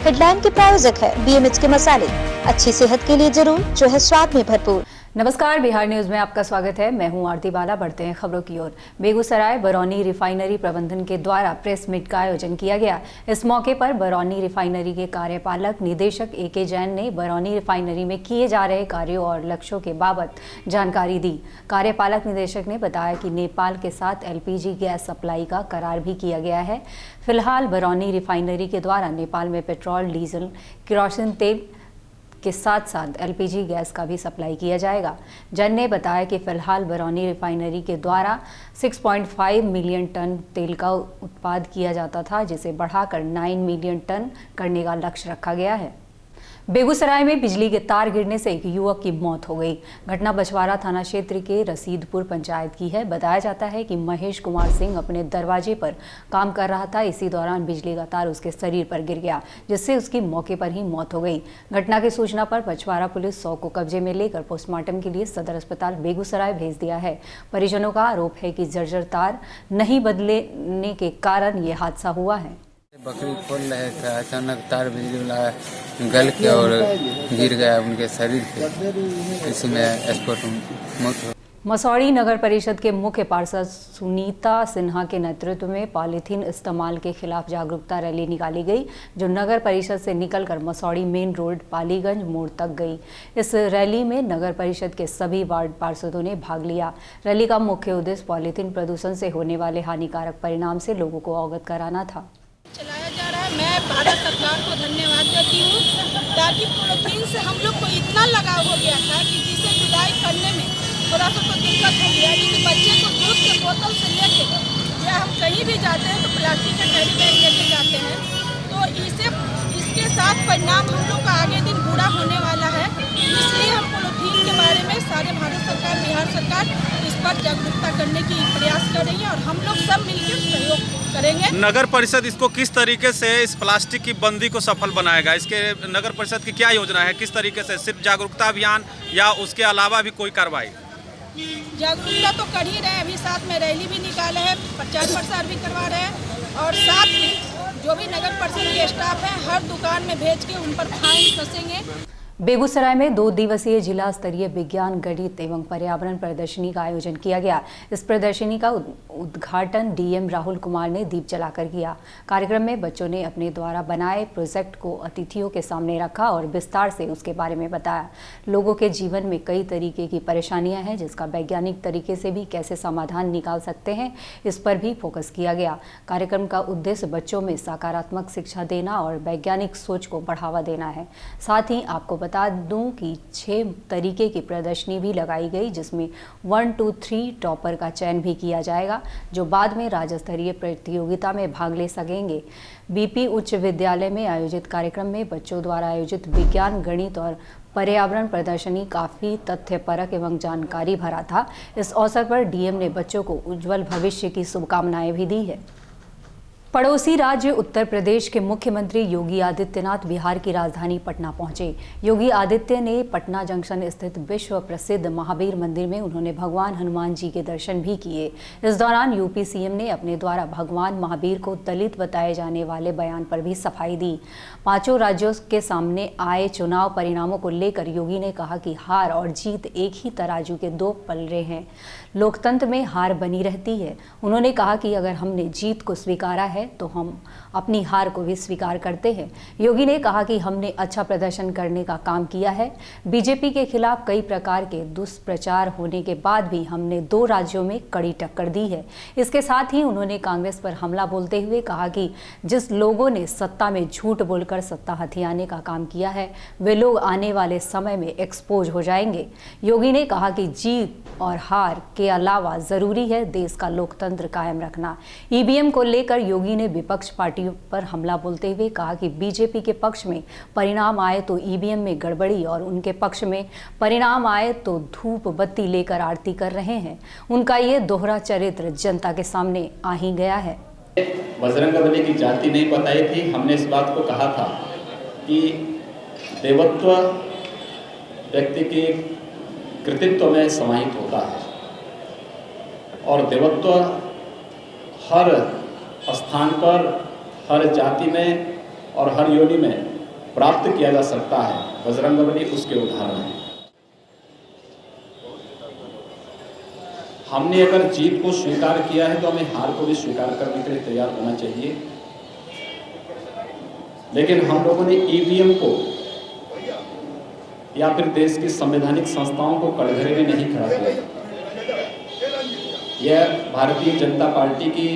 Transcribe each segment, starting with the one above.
Headline के प्रायोजक है BMH के मसाले, अच्छी सेहत के लिए जरूर, जो है स्वाद में भरपूर। नमस्कार, बिहार न्यूज में आपका स्वागत है। मैं हूं आरती बाला। बढ़ते हैं खबरों की ओर। बेगूसराय बरौनी रिफाइनरी प्रबंधन के द्वारा प्रेस मीट का आयोजन किया गया। इस मौके पर बरौनी रिफाइनरी के कार्यपालक निदेशक AK जैन ने बरौनी रिफाइनरी में किए जा रहे कार्यों और लक्ष्यों के बाबत जानकारी दी। कार्यपालक निदेशक ने बताया कि नेपाल के साथ LPG गैस सप्लाई का करार भी किया गया है। फिलहाल बरौनी रिफाइनरी के द्वारा नेपाल में पेट्रोल, डीजल, केरोसिन तेल के साथ साथ LPG गैस का भी सप्लाई किया जाएगा। जैन ने बताया कि फिलहाल बरौनी रिफाइनरी के द्वारा 6.5 मिलियन टन तेल का उत्पादन किया जाता था, जिसे बढ़ाकर 9 मिलियन टन करने का लक्ष्य रखा गया है। बेगूसराय में बिजली के तार गिरने से एक युवक की मौत हो गई। घटना बछवाड़ा थाना क्षेत्र के रसीदपुर पंचायत की है। बताया जाता है कि महेश कुमार सिंह अपने दरवाजे पर काम कर रहा था। इसी दौरान बिजली का तार उसके शरीर पर गिर गया, जिससे उसकी मौके पर ही मौत हो गई। घटना की सूचना पर बछवाड़ा पुलिस 100 को कब्जे में लेकर पोस्टमार्टम के लिए सदर अस्पताल बेगूसराय भेज दिया है। परिजनों का आरोप है कि जर्जर तार नहीं बदलने के कारण ये हादसा हुआ है। बकरी खोल रहे थे, अचानक तार बिजली वाला गल के और गिर गया उनके शरीर पे, इसमें स्पॉट मौत हो। मसौड़ी नगर परिषद के मुख्य पार्षद सुनीता सिन्हा के नेतृत्व में पॉलीथीन इस्तेमाल के खिलाफ जागरूकता रैली निकाली गई, जो नगर परिषद से निकलकर मसौड़ी मेन रोड पालीगंज मोड़ तक गई। इस रैली में नगर परिषद के सभी वार्ड पार्षदों ने भाग लिया। रैली का मुख्य उद्देश्य पॉलीथीन प्रदूषण से होने वाले हानिकारक परिणाम से लोगों को अवगत कराना था। चलाया जा रहा है। मैं भारत सरकार को धन्यवाद देती हूँ, ताकि पॉलीथीन से हम लोग को इतना लगाव हो गया था कि जिसे जुदाई करने में थोड़ा सा तो दिक्कत हो गया। क्योंकि बच्चे को दूध के बोतल से लेके या हम कहीं भी जाते हैं तो प्लास्टिक का कैरी बैग लेके जाते हैं, तो इसके साथ परिणाम हम लोग का आगे दिन बुरा होने वाला है। इसलिए हम पॉलीथीन के बारे में सारे भारत सरकार, बिहार सरकार इस पर जागरूकता करने की प्रयास कर रही है और हम लोग सब मिलकर सहयोग करेंगे। नगर परिषद इसको किस तरीके से इस प्लास्टिक की बंदी को सफल बनाएगा? इसके नगर परिषद की क्या योजना है? किस तरीके से, सिर्फ जागरूकता अभियान या उसके अलावा भी कोई कार्रवाई? जागरूकता तो कर ही रहे, अभी साथ में रैली भी निकाले हैं, प्रचार प्रसार भी करवा रहे हैं और साथ में जो भी नगर परिषद के स्टाफ है हर दुकान में भेज के उन पर फाइन कसेंगे। बेगूसराय में 2 दिवसीय जिला स्तरीय विज्ञान, गणित एवं पर्यावरण प्रदर्शनी का आयोजन किया गया। इस प्रदर्शनी का उद्घाटन DM राहुल कुमार ने दीप जलाकर किया। कार्यक्रम में बच्चों ने अपने द्वारा बनाए प्रोजेक्ट को अतिथियों के सामने रखा और विस्तार से उसके बारे में बताया। लोगों के जीवन में कई तरीके की परेशानियां हैं, जिसका वैज्ञानिक तरीके से भी कैसे समाधान निकाल सकते हैं, इस पर भी फोकस किया गया। कार्यक्रम का उद्देश्य बच्चों में सकारात्मक शिक्षा देना और वैज्ञानिक सोच को बढ़ावा देना है। साथ ही आपको बता दूं कि 6 तरीके की प्रदर्शनी भी लगाई गई, जिसमें 1, 2, 3 टॉपर का चयन भी किया जाएगा, जो बाद में राज्य स्तरीय प्रतियोगिता में भाग ले सकेंगे। BP उच्च विद्यालय में आयोजित कार्यक्रम में बच्चों द्वारा आयोजित विज्ञान, गणित और पर्यावरण प्रदर्शनी काफ़ी तथ्यपरक एवं जानकारी भरा था। इस अवसर पर DM ने बच्चों को उज्जवल भविष्य की शुभकामनाएं भी दी है। पड़ोसी राज्य उत्तर प्रदेश के मुख्यमंत्री योगी आदित्यनाथ बिहार की राजधानी पटना पहुंचे। योगी आदित्य ने पटना जंक्शन स्थित विश्व प्रसिद्ध महावीर मंदिर में उन्होंने भगवान हनुमान जी के दर्शन भी किए। इस दौरान UP CM ने अपने द्वारा भगवान महावीर को दलित बताए जाने वाले बयान पर भी सफाई दी। 5 राज्यों के सामने आए चुनाव परिणामों को लेकर योगी ने कहा कि हार और जीत एक ही तराजू के 2 पल्ले हैं। लोकतंत्र में हार बनी रहती है। उन्होंने कहा कि अगर हमने जीत को स्वीकारा है तो हम अपनी हार को भी स्वीकार करते हैं। योगी ने कहा कि हमने अच्छा प्रदर्शन करने का काम किया है। बीजेपी के खिलाफ कई प्रकार के दुष्प्रचार होने के बाद भी हमने 2 राज्यों में कड़ी टक्कर दी है। इसके साथ ही उन्होंने कांग्रेस पर हमला बोलते हुए कहा कि जिस लोगों ने सत्ता में झूठ बोलकर सत्ता हथियाने का काम किया है, वे लोग आने वाले समय में एक्सपोज हो जाएंगे। योगी ने कहा कि जीत और हार के अलावा जरूरी है देश का लोकतंत्र कायम रखना। EVM को लेकर योगी ने विपक्ष पार्टियों पर हमला बोलते हुए कहा कि बीजेपी के पक्ष में परिणाम आए तो EVM में गड़बड़ी और उनके पक्ष में परिणाम आए तो धूप बत्ती लेकर आरती कर रहे हैं। उनका ये दोहरा चरित्र जनता के सामने आ ही गया है। बजरंगबली की जाति नहीं बताई थी। हमने इस बात को कहा था कि देवत्व व्यक्ति के कृतित्व में समाहित होता है और देवत्व हर स्थान पर, हर जाति में और हर योनि में प्राप्त किया जा सकता है, बजरंगबली उसके उदाहरण हैं। हमने अगर जीत को स्वीकार किया है तो हमें हार को भी स्वीकार करने के लिए तैयार होना चाहिए। लेकिन हम लोगों ने ईवीएम को या फिर देश की संवैधानिक संस्थाओं को कटघरे में नहीं खड़ा किया। यह भारतीय जनता पार्टी की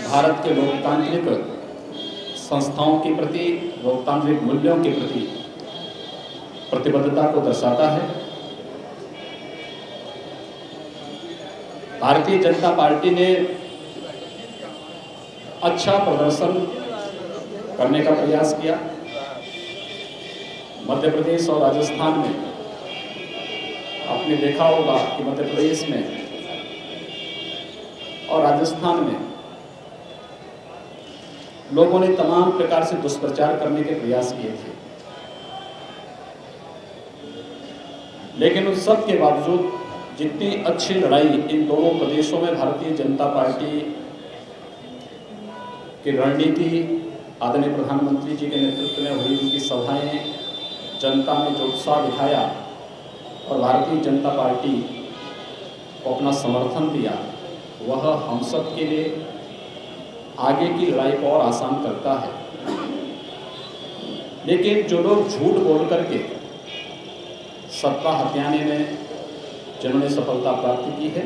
भारत के लोकतांत्रिक संस्थाओं के प्रति, लोकतांत्रिक मूल्यों के प्रति प्रतिबद्धता को दर्शाता है। भारतीय जनता पार्टी ने अच्छा प्रदर्शन करने का प्रयास किया। मध्य प्रदेश और राजस्थान में आपने देखा होगा कि मध्य प्रदेश में और राजस्थान में लोगों ने तमाम प्रकार से दुष्प्रचार करने के प्रयास किए थे, लेकिन उन सब के बावजूद जितनी अच्छी लड़ाई इन दोनों प्रदेशों में भारतीय जनता पार्टी की रणनीति, आदरणीय प्रधानमंत्री जी के नेतृत्व में हुई उनकी सभाएं, जनता ने जो उत्साह दिखाया और भारतीय जनता पार्टी को अपना समर्थन दिया, वह हम सब के लिए आगे की लड़ाई को और आसान करता है। लेकिन जो लोग झूठ बोल करके सत्ता हथियाने में जिन्होंने सफलता प्राप्त की है,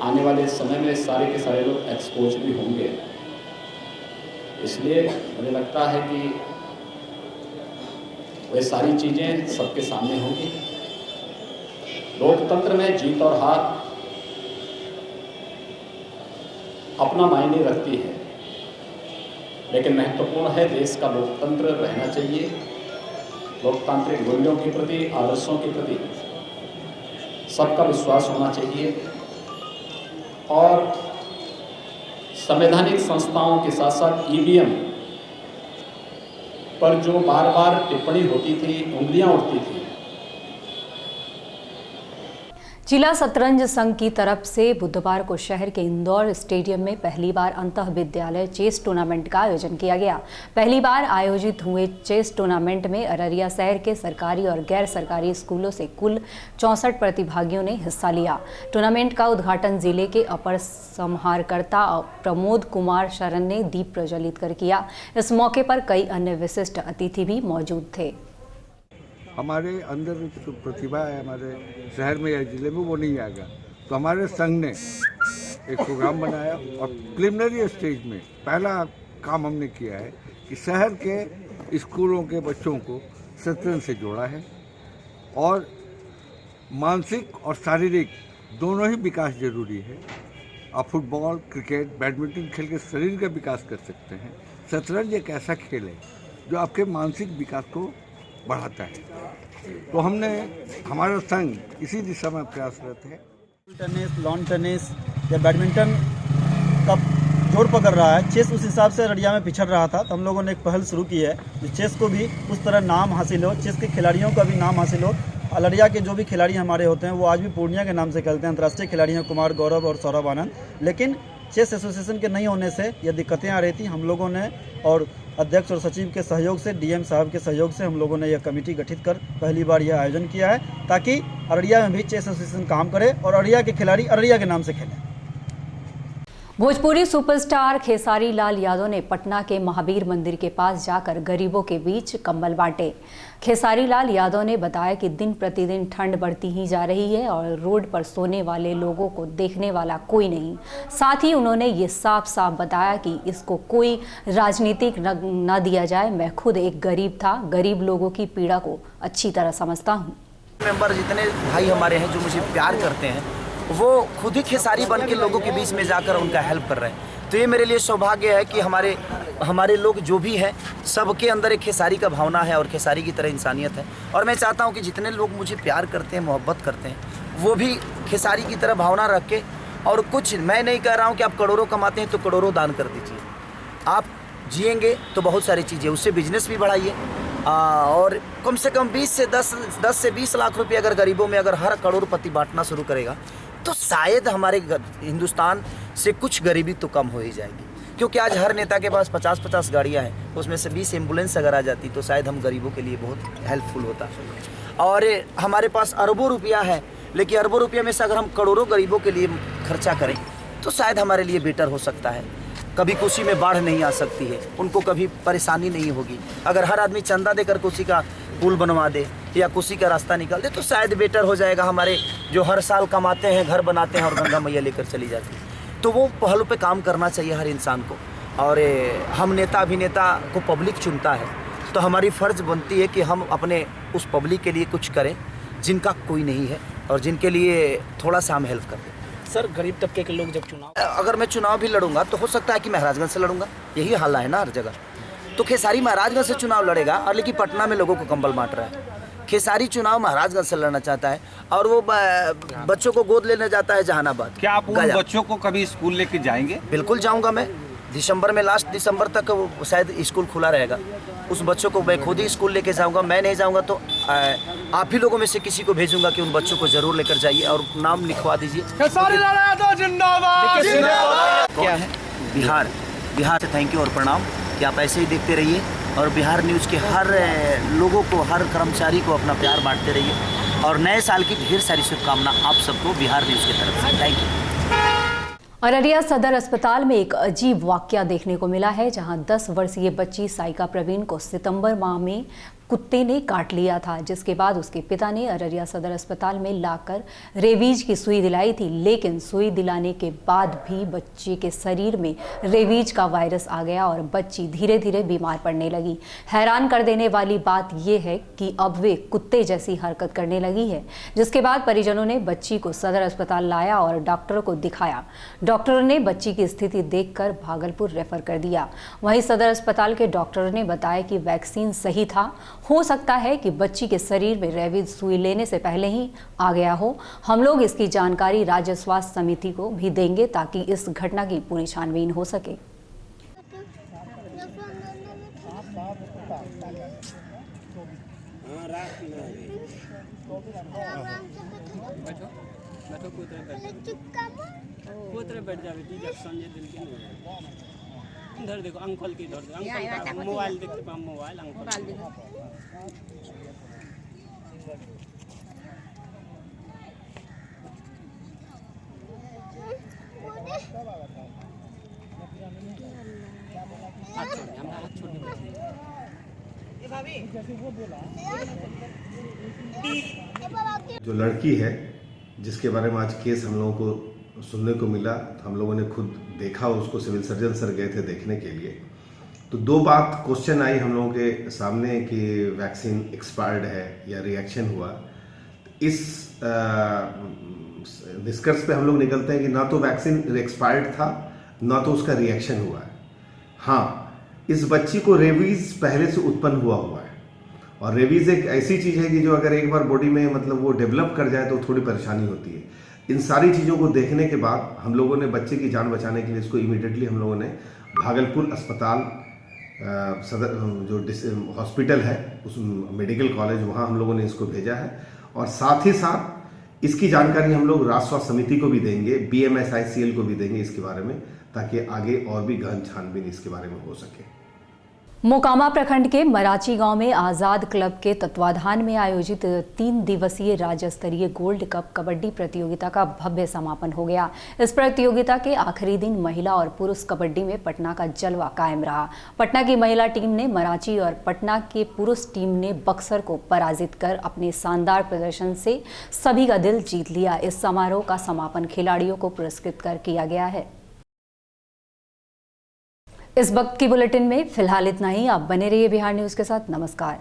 आने वाले समय में सारे के सारे लोग एक्सपोज भी होंगे। इसलिए मुझे लगता है कि वे सारी चीज़ें सबके सामने होंगी। लोकतंत्र में जीत और हार अपना मायने रखती है, लेकिन महत्वपूर्ण है देश का लोकतंत्र रहना चाहिए। लोकतांत्रिक मूल्यों के प्रति, आदर्शों के प्रति सबका विश्वास होना चाहिए और संवैधानिक संस्थाओं के साथ साथ ईवीएम पर जो बार बार टिप्पणी होती थी, उंगलियां उठती थी। जिला शतरंज संघ की तरफ से बुधवार को शहर के इंदौर स्टेडियम में पहली बार अंतः विद्यालय चेस टूर्नामेंट का आयोजन किया गया। पहली बार आयोजित हुए चेस टूर्नामेंट में अररिया शहर के सरकारी और गैर सरकारी स्कूलों से कुल 64 प्रतिभागियों ने हिस्सा लिया। टूर्नामेंट का उद्घाटन जिले के अपर समाहर्ता प्रमोद कुमार शरण ने दीप प्रज्वलित कर किया। इस मौके पर कई अन्य विशिष्ट अतिथि भी मौजूद थे। हमारे अंदर जो प्रतिभा है हमारे शहर में या जिले में, वो नहीं आएगा, तो हमारे संघ ने एक प्रोग्राम बनाया और प्रिलिमिनरी स्टेज में पहला काम हमने किया है कि शहर के स्कूलों के बच्चों को शतरंज से जोड़ा है और मानसिक और शारीरिक दोनों ही विकास जरूरी है। आप फुटबॉल, क्रिकेट, बैडमिंटन खेल के शरीर का विकास कर सकते हैं। शतरंज एक ऐसा खेल है जो आपके मानसिक विकास को बढ़ाता है। तो हमने, हमारा संघ इसी दिशा में प्रयासरत है। टेनिस, लॉन टेनिस या बैडमिंटन का जोर पकड़ रहा है। चेस उस हिसाब से अररिया में पिछड़ रहा था, तो हम लोगों ने एक पहल शुरू की है जो चेस को भी उस तरह नाम हासिल हो, चेस के खिलाड़ियों का भी नाम हासिल हो। अररिया के जो भी खिलाड़ी हमारे होते हैं वो आज भी पूर्णिया के नाम से खेलते हैं। अंतर्राष्ट्रीय खिलाड़ी हैं कुमार गौरव और सौरभ आनंद। लेकिन चेस एसोसिएशन के नहीं होने से ये दिक्कतें आ रही थी। हम लोगों ने और अध्यक्ष और सचिव के सहयोग से, डीएम साहब के सहयोग से हम लोगों ने यह कमेटी गठित कर पहली बार यह आयोजन किया है ताकि अररिया में भी चेस एसोसिएशन काम करे और अररिया के खिलाड़ी अररिया के नाम से खेलें। भोजपुरी सुपरस्टार खेसारी लाल यादव ने पटना के महावीर मंदिर के पास जाकर गरीबों के बीच कंबल बांटे। खेसारी लाल यादव ने बताया कि दिन प्रतिदिन ठंड बढ़ती ही जा रही है और रोड पर सोने वाले लोगों को देखने वाला कोई नहीं। साथ ही उन्होंने ये साफ साफ बताया कि इसको कोई राजनीतिक न दिया जाए। मैं खुद एक गरीब था, गरीब लोगों की पीड़ा को अच्छी तरह समझता हूँ। मेंबर जितने भाई हमारे हैं जो मुझे प्यार करते हैं, वो खुद ही खेसारी बन के लोगों के बीच में जाकर उनका हेल्प कर रहे हैं। तो ये मेरे लिए सौभाग्य है कि हमारे लोग जो भी हैं सबके अंदर एक खेसारी का भावना है और खेसारी की तरह इंसानियत है। और मैं चाहता हूँ कि जितने लोग मुझे प्यार करते हैं, मोहब्बत करते हैं, वो भी खेसारी की तरह भावना रख के, और कुछ मैं नहीं कह रहा हूँ कि आप करोड़ों कमाते हैं तो करोड़ों दान कर दीजिए। आप जिएंगे तो बहुत सारी चीज़ें, उससे बिजनेस भी बढ़ाइए और कम से कम 10 से 20 लाख रुपये अगर गरीबों में अगर हर करोड़पति बांटना शुरू करेगा तो शायद हमारे हिंदुस्तान से कुछ गरीबी तो कम हो ही जाएगी। क्योंकि आज हर नेता के पास 50-50 गाड़ियाँ हैं, उसमें से 20 एम्बुलेंस अगर आ जाती तो शायद हम गरीबों के लिए बहुत हेल्पफुल होता। और हमारे पास अरबों रुपया है, लेकिन अरबों रुपये में से अगर हम करोड़ों गरीबों के लिए खर्चा करें तो शायद हमारे लिए बेटर हो सकता है। कभी कोसी में बाढ़ नहीं आ सकती है, उनको कभी परेशानी नहीं होगी। अगर हर आदमी चंदा देकर कोसी का पुल बनवा दे या कोसी का रास्ता निकाल दे तो शायद बेटर हो जाएगा। हमारे जो हर साल कमाते हैं, घर बनाते हैं और गंगा मैया लेकर चली जाती है, तो वो पहलू पे काम करना चाहिए हर इंसान को। और हम नेता अभिनेता को पब्लिक चुनता है, तो हमारी फ़र्ज़ बनती है कि हम अपने उस पब्लिक के लिए कुछ करें जिनका कोई नहीं है और जिनके लिए थोड़ा सा हम हेल्प कर दें। सर, गरीब तबके के लोग जब चुनाव, अगर मैं चुनाव भी लड़ूंगा तो हो सकता है कि महराजगंज से लड़ूंगा, यही हाल है ना हर जगह। तो खेसारी महराजगंज से चुनाव लड़ेगा और लेकिन पटना में लोगों को कंबल बांट रहा है। खेसारी चुनाव महराजगंज से लड़ना चाहता है और वो बच्चों को गोद लेने जाता है जहानाबाद। क्या आप उन बच्चों को कभी स्कूल लेके जाएंगे? बिल्कुल जाऊंगा मैं। दिसंबर में, लास्ट दिसंबर तक वो शायद स्कूल खुला रहेगा। उस बच्चों को मैं खुद ही स्कूल लेके जाऊंगा। मैं नहीं जाऊंगा तो आप ही लोगों में से किसी को भेजूंगा कि उन बच्चों को जरूर लेकर जाइए और नाम लिखवा दीजिए। क्या है बिहार से थैंक यू और प्रणाम कि आप ऐसे ही देखते रहिए और बिहार न्यूज़ के हर लोगों को, हर कर्मचारी को अपना प्यार बांटते रहिए और नए साल की ढेर सारी शुभकामना आप सबको बिहार न्यूज़ की तरफ से। Thank you. अररिया सदर अस्पताल में एक अजीब वाकया देखने को मिला है, जहां 10 वर्षीय बच्ची साइका प्रवीण को सितंबर माह में कुत्ते ने काट लिया था, जिसके बाद उसके पिता ने अररिया सदर अस्पताल में लाकर रेबीज की सुई दिलाई थी। लेकिन सुई दिलाने के बाद भी बच्ची के शरीर में रेबीज का वायरस आ गया और बच्ची धीरे धीरे बीमार पड़ने लगी। हैरान कर देने वाली बात यह है कि अब वे कुत्ते जैसी हरकत करने लगी है, जिसके बाद परिजनों ने बच्ची को सदर अस्पताल लाया और डॉक्टर को दिखाया। डॉक्टर ने बच्ची की स्थिति देखकर भागलपुर रेफर कर दिया। वहीं सदर अस्पताल के डॉक्टर ने बताया कि वैक्सीन सही था, हो सकता है कि बच्ची के शरीर में रेबीज सुई लेने से पहले ही आ गया हो। हम लोग इसकी जानकारी राज्य स्वास्थ्य समिति को भी देंगे ताकि इस घटना की पूरी छानबीन हो सके। इधर देखो अंकल की, इधर अंकल मोबाइल देखते पाओ, मोबाइल अंकल जो लड़की है जिसके बारे में आज केस हम लोगों को सुनने को मिला, हम लोगों ने खुद देखा, उसको सिविल सर्जन सर गए थे देखने के लिए। तो दो बात क्वेश्चन आई हम लोगों के सामने कि वैक्सीन एक्सपायर्ड है या रिएक्शन हुआ। इस निष्कर्ष पे हम लोग निकलते हैं कि ना तो वैक्सीन एक्सपायर्ड था, ना तो उसका रिएक्शन हुआ है। हाँ, इस बच्ची को रेबीज पहले से उत्पन्न हुआ है और रेबीज एक ऐसी चीज़ है कि जो अगर एक बार बॉडी में मतलब वो डेवलप कर जाए तो थोड़ी परेशानी होती है। इन सारी चीज़ों को देखने के बाद हम लोगों ने बच्चे की जान बचाने के लिए इसको इमीडिएटली हम लोगों ने भागलपुर अस्पताल सदर जो हॉस्पिटल है उस मेडिकल कॉलेज, वहाँ हम लोगों ने इसको भेजा है और साथ ही साथ इसकी जानकारी हम लोग राज्य स्वास्थ्य समिति को भी देंगे, BMSICL को भी देंगे इसके बारे में, ताकि आगे और भी गहन छानबीन इसके बारे में हो सके। मोकामा प्रखंड के मराची गांव में आज़ाद क्लब के तत्वाधान में आयोजित 3 दिवसीय राज्य स्तरीय गोल्ड कप कबड्डी प्रतियोगिता का भव्य समापन हो गया। इस प्रतियोगिता के आखिरी दिन महिला और पुरुष कबड्डी में पटना का जलवा कायम रहा। पटना की महिला टीम ने मराची और पटना के पुरुष टीम ने बक्सर को पराजित कर अपने शानदार प्रदर्शन से सभी का दिल जीत लिया। इस समारोह का समापन खिलाड़ियों को पुरस्कृत कर किया गया है। इस वक्त की बुलेटिन में फिलहाल इतना ही। आप बने रहिए बिहार न्यूज़ के साथ। नमस्कार।